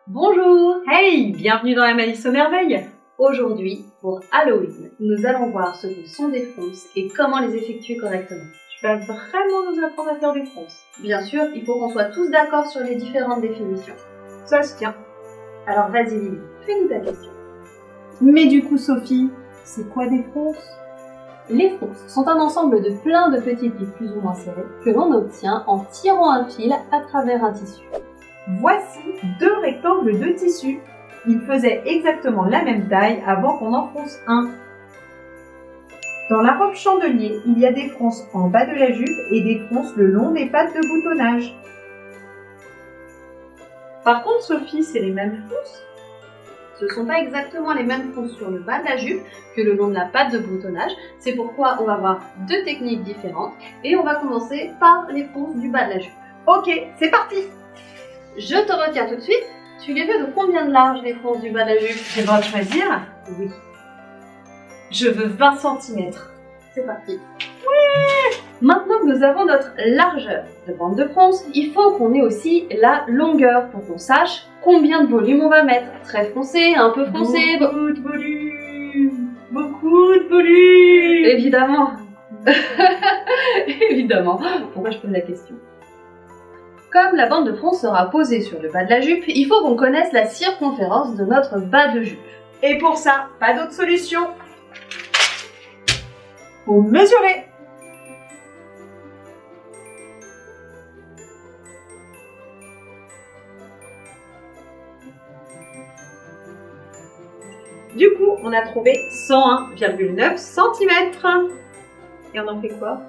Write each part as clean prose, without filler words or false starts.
Bonjour! Hey, bienvenue dans la Malice aux merveilles! Aujourd'hui, pour Halloween, nous allons voir ce que sont des fronces et comment les effectuer correctement. Tu vas vraiment nous apprendre à faire des fronces. Bien sûr, il faut qu'on soit tous d'accord sur les différentes définitions. Ça se tient. Alors vas-y Lily, fais-nous ta question. Mais du coup, Sophie, c'est quoi des fronces? Les fronces sont un ensemble de plein de petits plis plus ou moins serrés que l'on obtient en tirant un fil à travers un tissu. Voici deux rectangles de tissu. Ils faisaient exactement la même taille avant qu'on en fronce un. Dans la robe chandelier, il y a des fronces en bas de la jupe et des fronces le long des pattes de boutonnage. Par contre, Sophie, c'est les mêmes fronces? Ce ne sont pas exactement les mêmes fronces sur le bas de la jupe que le long de la patte de boutonnage. C'est pourquoi on va voir deux techniques différentes et on va commencer par les fronces du bas de la jupe. Ok, c'est parti! Je te retiens tout de suite. Tu les veux de combien de large les fronces du bas de la jupe? J'ai le droit de choisir? Oui. Je veux 20 cm. C'est parti. Ouais! Maintenant que nous avons notre largeur de bande de fronce, il faut qu'on ait aussi la longueur pour qu'on sache combien de volume on va mettre. Très foncé, un peu foncé. Beaucoup de volume. Beaucoup de volume. Évidemment. Évidemment. Pourquoi je pose la question? Comme la bande de fronce sera posée sur le bas de la jupe, il faut qu'on connaisse la circonférence de notre bas de jupe. Et pour ça, pas d'autre solution. Faut mesurer. Du coup, on a trouvé 101,9 cm. Et on en fait quoi?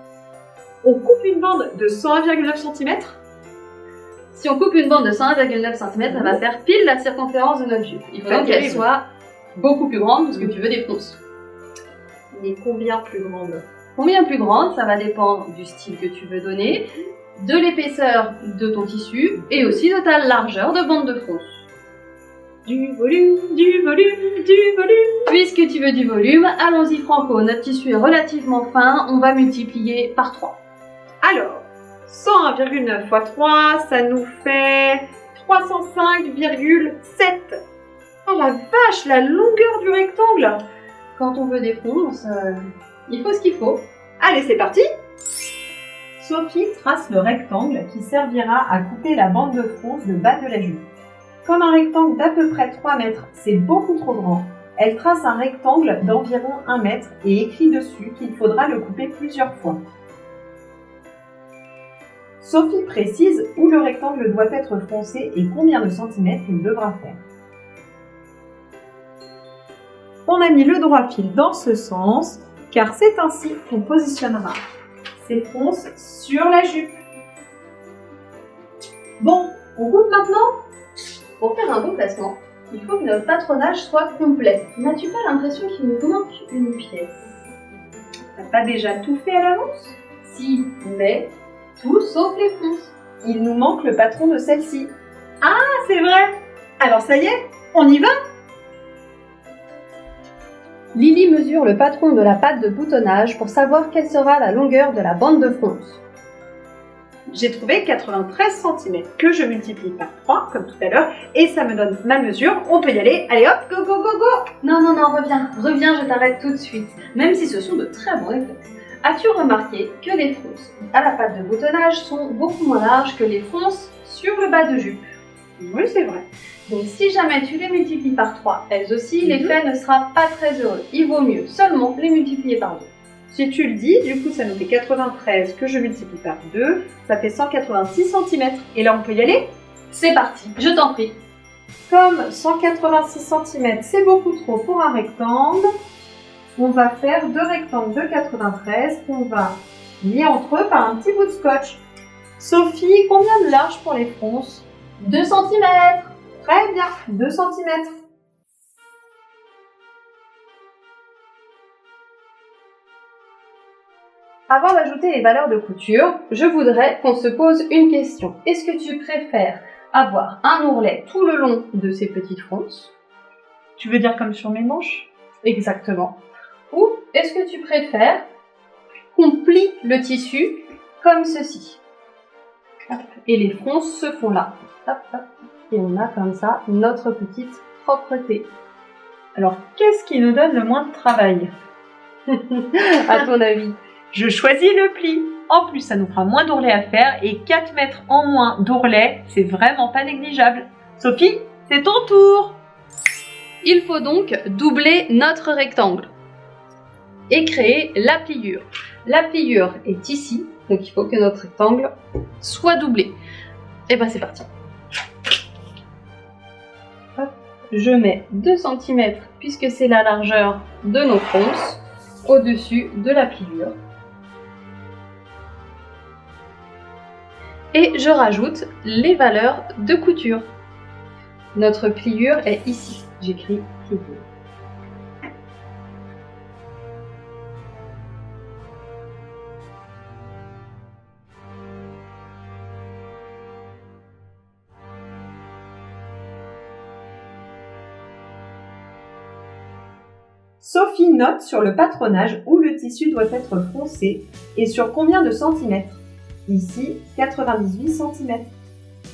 On coupe une bande de 101,9 cm. Si on coupe une bande de 101,9 cm, ça va faire pile la circonférence de notre jupe. Il faut donc qu'elle soit beaucoup plus grande parce que tu veux des fronces. Mais combien plus grande? Combien plus grande? Ça va dépendre du style que tu veux donner, de l'épaisseur de ton tissu et aussi de ta largeur de bande de fronce. Du volume, du volume, du volume. Puisque tu veux du volume, allons-y franco. Notre tissu est relativement fin, on va multiplier par 3. Alors, 101,9 x 3, ça nous fait 305,7. Oh la vache, la longueur du rectangle! Quand on veut des fronces, il faut ce qu'il faut. Allez, c'est parti! Sophie trace le rectangle qui servira à couper la bande de fronce de bas de la jupe. Comme un rectangle d'à peu près 3 mètres, c'est beaucoup trop grand, elle trace un rectangle d'environ 1 mètre et écrit dessus qu'il faudra le couper plusieurs fois. Sophie précise où le rectangle doit être froncé et combien de centimètres il devra faire. On a mis le droit fil dans ce sens, car c'est ainsi qu'on positionnera ces fronces sur la jupe. Bon, on coupe maintenant? Pour faire un bon placement, il faut que notre patronage soit complet. N'as-tu pas l'impression qu'il nous manque une pièce? T'as pas déjà tout fait à l'avance? Si, mais tout sauf les fronces. Il nous manque le patron de celle-ci. Ah, c'est vrai! Alors ça y est, on y va? Lily mesure le patron de la patte de boutonnage pour savoir quelle sera la longueur de la bande de fronce. J'ai trouvé 93 cm que je multiplie par 3 comme tout à l'heure et ça me donne ma mesure. On peut y aller. Allez hop, go go go go! Non, reviens, je t'arrête tout de suite. Même si ce sont de très bons réflexes. As-tu remarqué que les fronces à la patte de boutonnage sont beaucoup moins larges que les fronces sur le bas de jupe? Oui, c'est vrai. Donc si jamais tu les multiplies par 3, elles aussi, l'effet ne sera pas très heureux. Il vaut mieux seulement les multiplier par 2. Si tu le dis, du coup ça nous fait 93 que je multiplie par 2, ça fait 186 cm. Et là on peut y aller? C'est parti, je t'en prie. Comme 186 cm c'est beaucoup trop pour un rectangle, on va faire deux rectangles de 93 qu'on va lier entre eux par un petit bout de scotch. Sophie, combien de large pour les fronces? 2 cm. Très bien, 2 cm. Avant d'ajouter les valeurs de couture, je voudrais qu'on se pose une question. Est-ce que tu préfères avoir un ourlet tout le long de ces petites fronces? Tu veux dire comme sur mes manches? Exactement. Ou est-ce que tu préfères qu'on plie le tissu comme ceci? Et les fronces se font là. Hop, hop. Et on a comme ça notre petite propreté. Alors, qu'est-ce qui nous donne le moins de travail? À ton avis? Je choisis le pli. En plus, ça nous fera moins d'ourlets à faire et 4 mètres en moins d'ourlets, c'est vraiment pas négligeable. Sophie, c'est ton tour! Il faut donc doubler notre rectangle et créer la pliure. La pliure est ici, donc il faut que notre rectangle soit doublé. Et ben c'est parti. Hop. Je mets 2 cm puisque c'est la largeur de nos fronces au-dessus de la pliure. Et je rajoute les valeurs de couture. Notre pliure est ici. J'écris pliure. Sophie note sur le patronage où le tissu doit être froncé et sur combien de centimètres. Ici, 98 cm.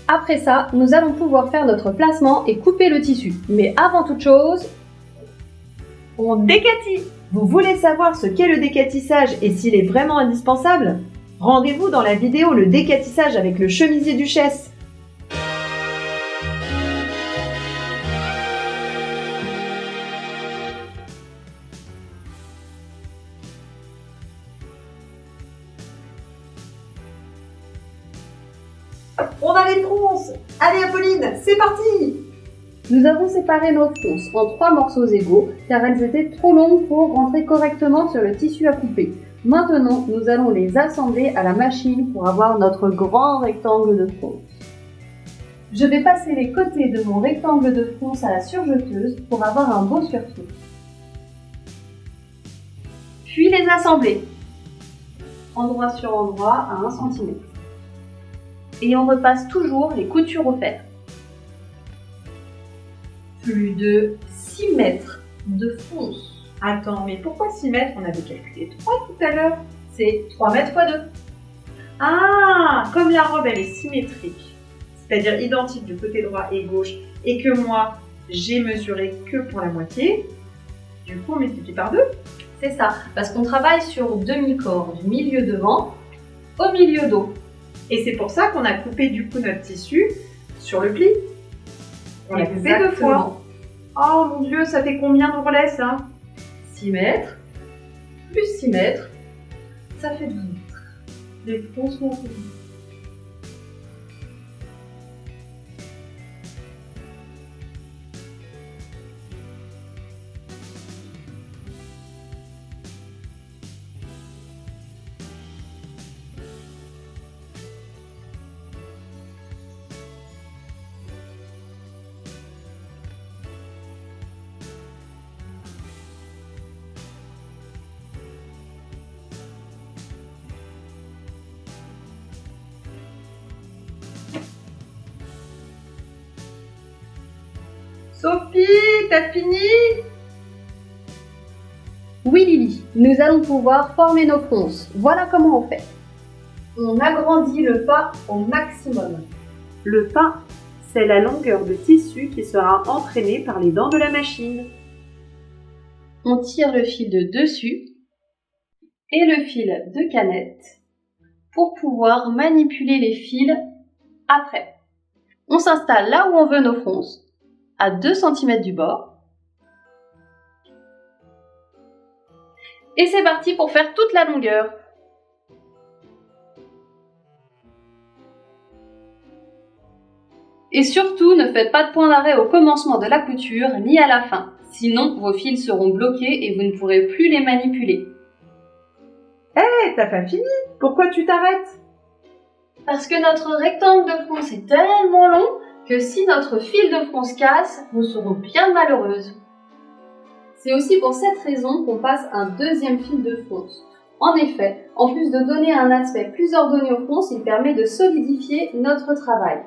Après ça, nous allons pouvoir faire notre placement et couper le tissu. Mais avant toute chose, on décatit. Vous voulez savoir ce qu'est le décatissage et s'il est vraiment indispensable? Rendez-vous dans la vidéo le décatissage avec le chemisier Duchesse. On a les fronces. Allez Apolline, c'est parti! Nous avons séparé nos fronces en 3 morceaux égaux car elles étaient trop longues pour rentrer correctement sur le tissu à couper. Maintenant, nous allons les assembler à la machine pour avoir notre grand rectangle de fronce. Je vais passer les côtés de mon rectangle de fronce à la surjeteuse pour avoir un beau surtout. Puis les assembler, endroit sur endroit à 1 cm. Et on repasse toujours les coutures au fer. Plus de 6 mètres de fronce. Attends, mais pourquoi 6 mètres? On avait calculé 3 tout à l'heure. C'est 3 mètres x 2. Ah, comme la robe elle est symétrique, c'est-à-dire identique du côté droit et gauche, et que moi j'ai mesuré que pour la moitié, du coup on multiplie par 2. C'est ça, parce qu'on travaille sur demi-corps, du milieu devant au milieu dos. Et c'est pour ça qu'on a coupé du coup notre tissu sur le pli. On l'a coupé 2 fois. Oh mon dieu, ça fait combien d'ourlets ça? 6 mètres, plus 6 mètres, ça fait 12 mètres. Les fronces sont coupées. Sophie, t'as fini? Oui Lily, nous allons pouvoir former nos fronces. Voilà comment on fait. On agrandit le pas au maximum. Le pas, c'est la longueur de tissu qui sera entraînée par les dents de la machine. On tire le fil de dessus et le fil de canette pour pouvoir manipuler les fils après. On s'installe là où on veut nos fronces, à 2 cm du bord. Et c'est parti pour faire toute la longueur. Et surtout, ne faites pas de point d'arrêt au commencement de la couture ni à la fin. Sinon, vos fils seront bloqués et vous ne pourrez plus les manipuler. Hé, t'as pas fini? Pourquoi tu t'arrêtes? Parce que notre rectangle de fronce est tellement long que si notre fil de fronce casse, nous serons bien malheureuses. C'est aussi pour cette raison qu'on passe un deuxième fil de fronce. En effet, en plus de donner un aspect plus ordonné aux fronces, il permet de solidifier notre travail.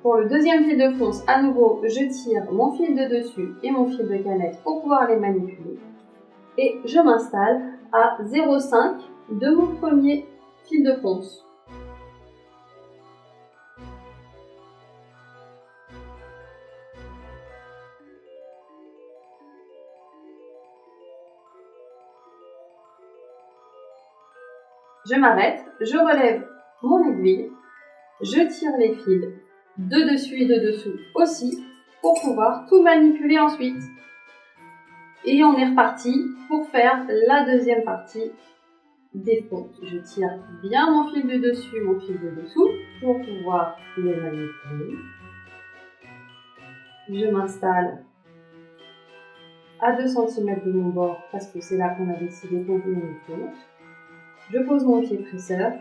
Pour le deuxième fil de fronce, à nouveau, je tire mon fil de dessus et mon fil de canette pour pouvoir les manipuler. Et je m'installe à 0,5 de mon premier fil de fronce. Je m'arrête, je relève mon aiguille, je tire les fils de dessus et de dessous aussi pour pouvoir tout manipuler ensuite. Et on est reparti pour faire la deuxième partie des fronces. Je tire bien mon fil de dessus, mon fil de dessous pour pouvoir les manipuler. Je m'installe à 2 cm de mon bord parce que c'est là qu'on a décidé qu'on voulait une fonce. Je pose mon pied presseur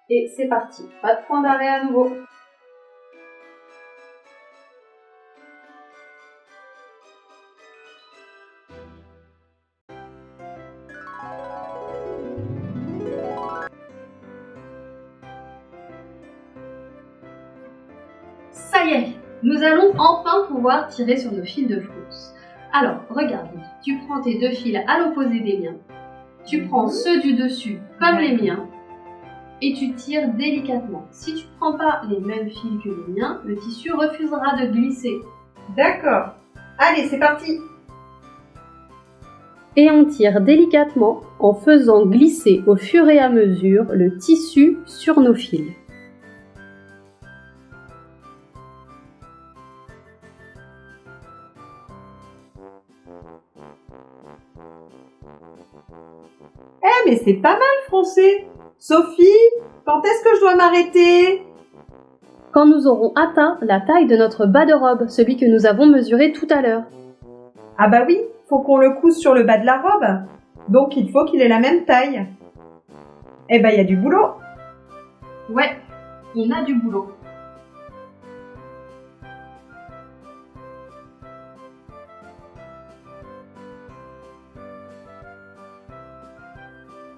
et c'est parti. Pas de point d'arrêt à nouveau. Ça y est, nous allons enfin pouvoir tirer sur nos fils de fronce. Alors, regarde, tu prends tes 2 fils à l'opposé des miens, tu prends ceux du dessus comme les miens et tu tires délicatement. Si tu ne prends pas les mêmes fils que les miens, le tissu refusera de glisser. D'accord. Allez, c'est parti. Et on tire délicatement en faisant glisser au fur et à mesure le tissu sur nos fils. Eh, mais c'est pas mal froncé. Sophie, quand est-ce que je dois m'arrêter? Quand nous aurons atteint la taille de notre bas de robe, celui que nous avons mesuré tout à l'heure. Ah bah oui, faut qu'on le couse sur le bas de la robe. Donc il faut qu'il ait la même taille. Eh ben, il y a du boulot. Ouais, on a du boulot.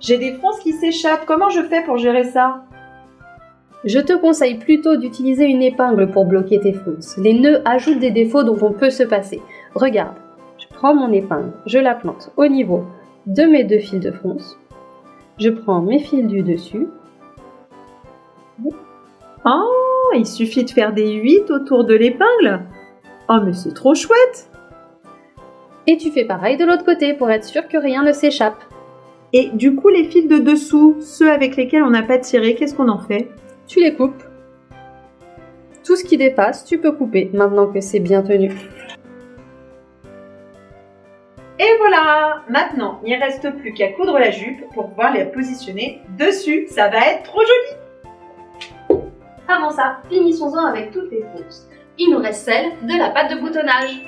J'ai des fronces qui s'échappent. Comment je fais pour gérer ça? Je te conseille plutôt d'utiliser une épingle pour bloquer tes fronces. Les nœuds ajoutent des défauts dont on peut se passer. Regarde, je prends mon épingle, je la plante au niveau de mes 2 fils de fronce. Je prends mes fils du dessus. Oh, il suffit de faire des 8 autour de l'épingle. Oh, mais c'est trop chouette. Et tu fais pareil de l'autre côté pour être sûr que rien ne s'échappe. Et du coup, les fils de dessous, ceux avec lesquels on n'a pas tiré, qu'est-ce qu'on en fait? Tu les coupes. Tout ce qui dépasse, tu peux couper maintenant que c'est bien tenu. Et voilà! Maintenant, il ne reste plus qu'à coudre la jupe pour pouvoir la positionner dessus. Ça va être trop joli! Avant ça, finissons-en avec toutes les fronces. Il nous reste celle de la patte de boutonnage.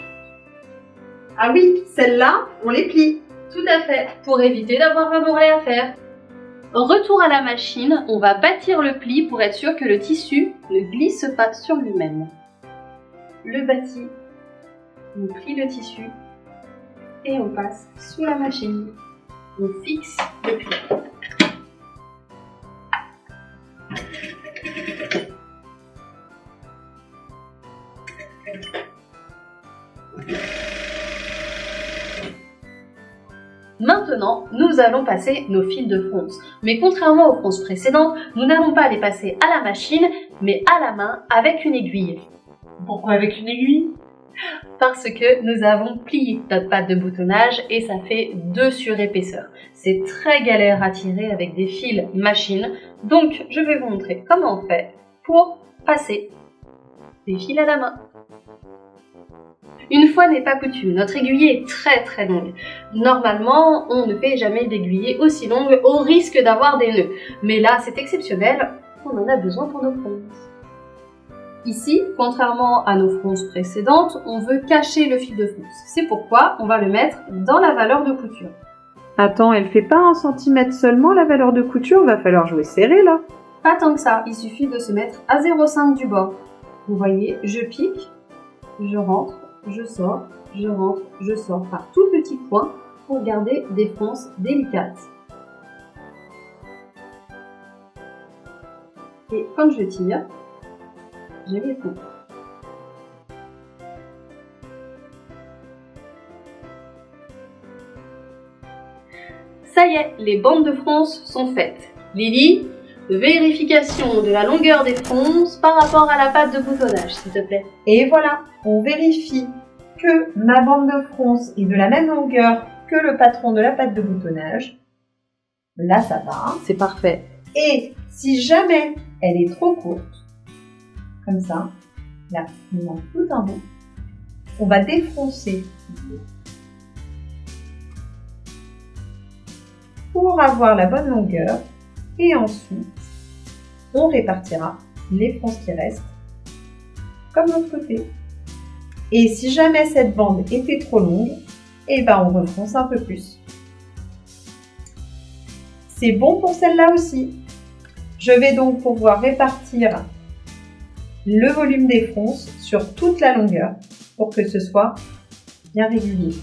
Ah oui, celles-là, on les plie. Tout à fait, pour éviter d'avoir un oreille à faire. Retour à la machine, on va bâtir le pli pour être sûr que le tissu ne glisse pas sur lui-même. Le bâti, on plie le tissu et on passe sous la machine. On fixe le pli. Maintenant, nous allons passer nos fils de fronce. Mais contrairement aux fronces précédentes, nous n'allons pas les passer à la machine, mais à la main avec une aiguille. Pourquoi avec une aiguille? Parce que nous avons plié notre patte de boutonnage et ça fait 2 surépaisseurs. C'est très galère à tirer avec des fils machine, donc je vais vous montrer comment on fait pour passer des fils à la main. Une fois n'est pas coutume, notre aiguillée est très longue. Normalement, on ne fait jamais d'aiguillée aussi longue au risque d'avoir des nœuds. Mais là, c'est exceptionnel, on en a besoin pour nos fronces. Ici, contrairement à nos fronces précédentes, on veut cacher le fil de fronce. C'est pourquoi on va le mettre dans la valeur de couture. Attends, elle fait pas 1 cm seulement la valeur de couture, va falloir jouer serré là. Pas tant que ça, il suffit de se mettre à 0,5 du bord. Vous voyez, je pique, je rentre, je sors, je rentre, je sors par tout petits points pour garder des fronces délicates. Et quand je tire, j'ai les ponts. Ça y est, les bandes de fronces sont faites. Lily, vérification de la longueur des fronces par rapport à la patte de boutonnage, s'il te plaît. Et voilà, on vérifie que ma bande de fronce est de la même longueur que le patron de la patte de boutonnage. Là, ça va. C'est parfait. Et si jamais elle est trop courte, comme ça, là, il manque tout un bout, on va défoncer pour avoir la bonne longueur et ensuite, on répartira les fronces qui restent comme l'autre côté. Et si jamais cette bande était trop longue, eh ben on refronce un peu plus. C'est bon pour celle-là aussi. Je vais donc pouvoir répartir le volume des fronces sur toute la longueur pour que ce soit bien régulier.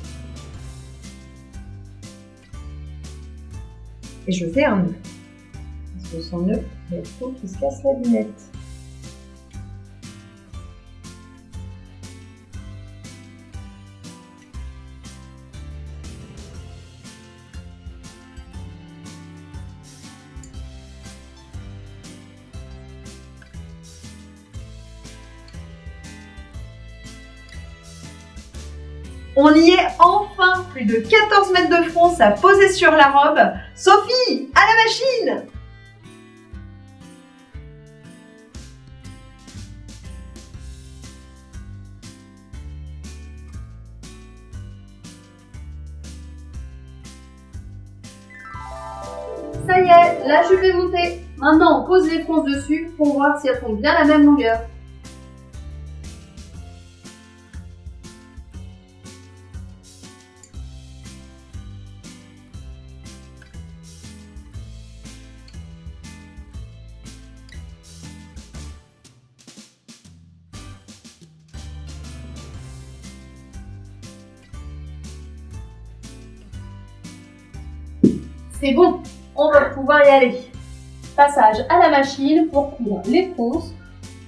Et je fais un nœud. Parce que sans nœud, il faut qu'il se casse la lunette. On y est enfin! Plus de 14 mètres de fronce à poser sur la robe. Sophie, à la machine! Ça y est, la jupe est montée. Maintenant, on pose les fronces dessus pour voir si elles font bien la même longueur. C'est bon, on va pouvoir y aller. Passage à la machine pour coudre les fronces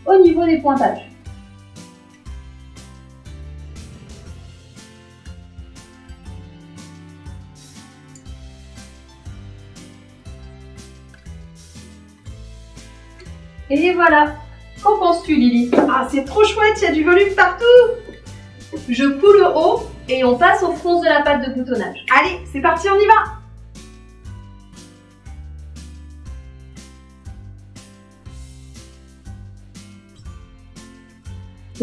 au niveau des pointages. Et voilà. Qu'en penses-tu, Lily? Ah, c'est trop chouette, il y a du volume partout! Je coule le haut et on passe aux fronces de la pâte de boutonnage. Allez, c'est parti, on y va!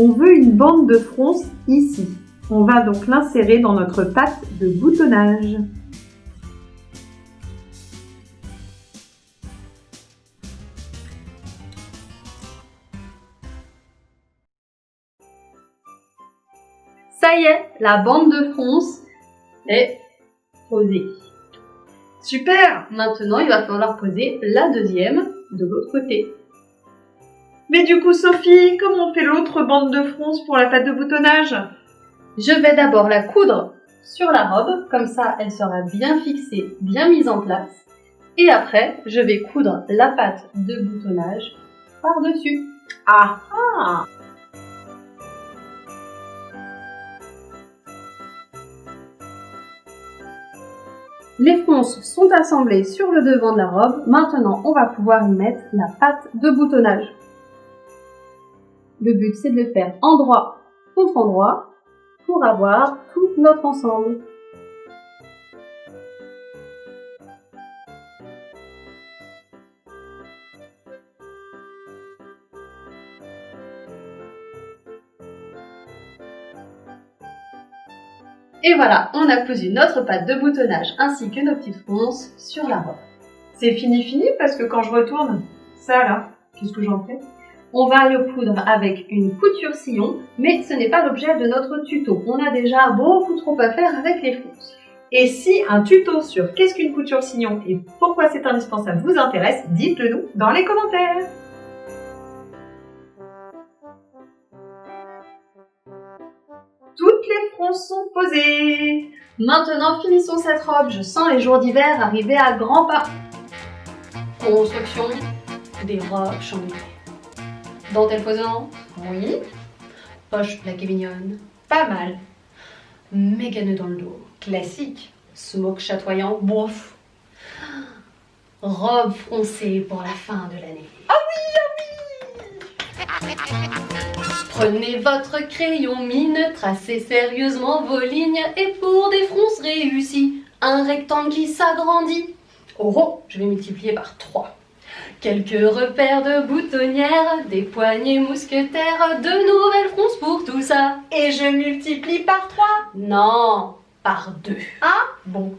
On veut une bande de fronce ici. On va donc l'insérer dans notre pâte de boutonnage. Ça y est, la bande de fronce est posée. Super! Maintenant, il va falloir poser la deuxième de l'autre côté. Mais du coup, Sophie, comment on fait l'autre bande de fronce pour la pâte de boutonnage? Je vais d'abord la coudre sur la robe, comme ça elle sera bien fixée, bien mise en place. Et après, je vais coudre la pâte de boutonnage par-dessus. Ah ah! Les fronces sont assemblées sur le devant de la robe. Maintenant, on va pouvoir y mettre la pâte de boutonnage. Le but, c'est de le faire endroit contre endroit pour avoir tout notre ensemble. Et voilà, on a cousu notre pâte de boutonnage ainsi que nos petites fronces sur la robe. C'est fini parce que quand je retourne, ça là, qu'est-ce que j'en fais? On va le coudre avec une couture sillon, mais ce n'est pas l'objet de notre tuto. On a déjà beaucoup trop à faire avec les fronces. Et si un tuto sur qu'est-ce qu'une couture sillon et pourquoi c'est indispensable vous intéresse, dites-le nous dans les commentaires. Toutes les fronces sont posées. Maintenant, finissons cette robe. Je sens les jours d'hiver arriver à grands pas. Construction des robes chambrées. Dentelle posante, oui. Poche plaquée mignonne, pas mal. Méga nœud dans le dos, classique. Smoke chatoyant, bouf. Robe froncée pour la fin de l'année. Ah oui, ah oui! Prenez votre crayon mine, tracez sérieusement vos lignes et pour des fronces réussies, un rectangle qui s'agrandit. Oh, oh, je vais multiplier par 3. Quelques repères de boutonnières, des poignées mousquetaires, de nouvelles fronces pour tout ça. Et je multiplie par 3. Non, par 2. Ah, bon.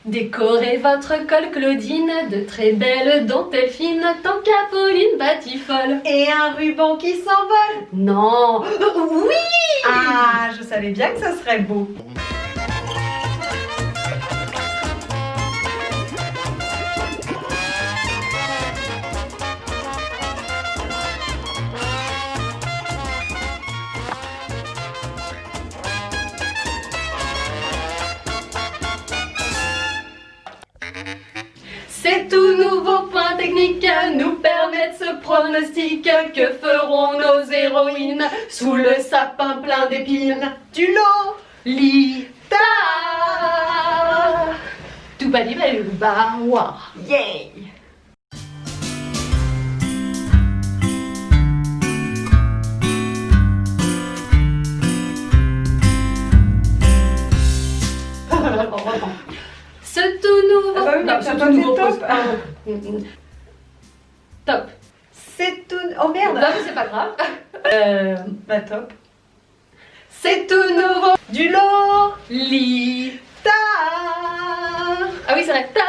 Décorez votre col Claudine de très belles dentelles fines, tant qu'Apolline batifole. Et un ruban qui s'envole. Non, oui. Ah, je savais bien que ça serait beau. Ces tout nouveaux points techniques nous permettent ce pronostic. Que feront nos héroïnes sous le sapin plein d'épines? Du lot. Lita tout bali bah waouh. Yay. Ce tout nouveau. Ah bah oui, non, mais ce t'as tout pas nouveau fait top. Top. C'est tout... Oh merde. Non, mais c'est pas grave. Bah top. C'est tout nouveau. Du lot. Lita. Ah oui, c'est vrai. Ta.